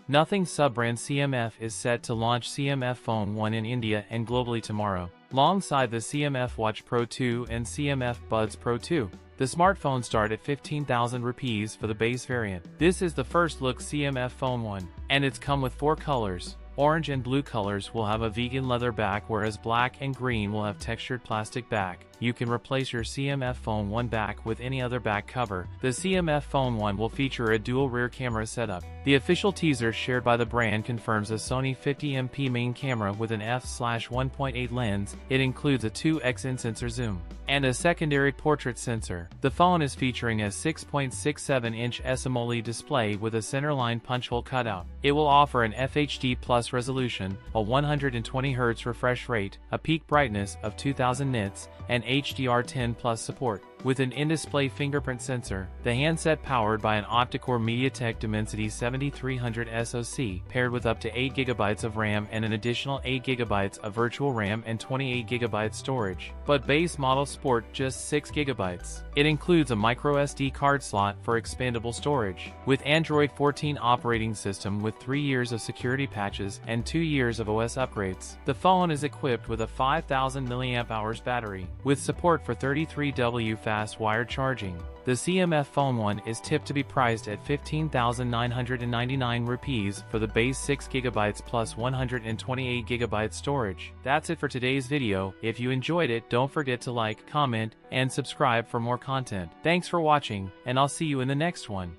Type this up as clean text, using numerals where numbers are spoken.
Nothing sub-brand CMF is set to launch CMF Phone 1 in India and globally tomorrow, alongside the CMF Watch Pro 2 and CMF Buds Pro 2. The smartphones start at 15,000 rupees for the base variant. This is the first look CMF Phone 1, and it's come with 4 colors. Orange and blue colors will have a vegan leather back, whereas black and green will have textured plastic back. You can replace your CMF Phone 1 back with any other back cover. The CMF Phone 1 will feature a dual rear camera setup. The official teaser shared by the brand confirms a Sony 50MP main camera with an f/1.8 lens. It includes a 2x in-sensor zoom and a secondary portrait sensor. The phone is featuring a 6.67-inch AMOLED display with a centerline punch hole cutout. It will offer an FHD+ resolution, a 120Hz refresh rate, a peak brightness of 2000 nits, and HDR10+ support. With an in-display fingerprint sensor, the handset powered by an octa-core MediaTek Dimensity 7300 SoC, paired with up to 8GB of RAM and an additional 8GB of virtual RAM and 28GB storage. But base models sport just 6GB. It includes a microSD card slot for expandable storage. With Android 14 operating system with 3 years of security patches and 2 years of OS upgrades, the phone is equipped with a 5000 mAh battery, with support for 33W fast wired charging. The CMF Phone 1 is tipped to be priced at 15,999 rupees for the base 6GB plus 128GB storage. That's it for today's video. If you enjoyed it, don't forget to like, comment, and subscribe for more content. Thanks for watching, and I'll see you in the next one.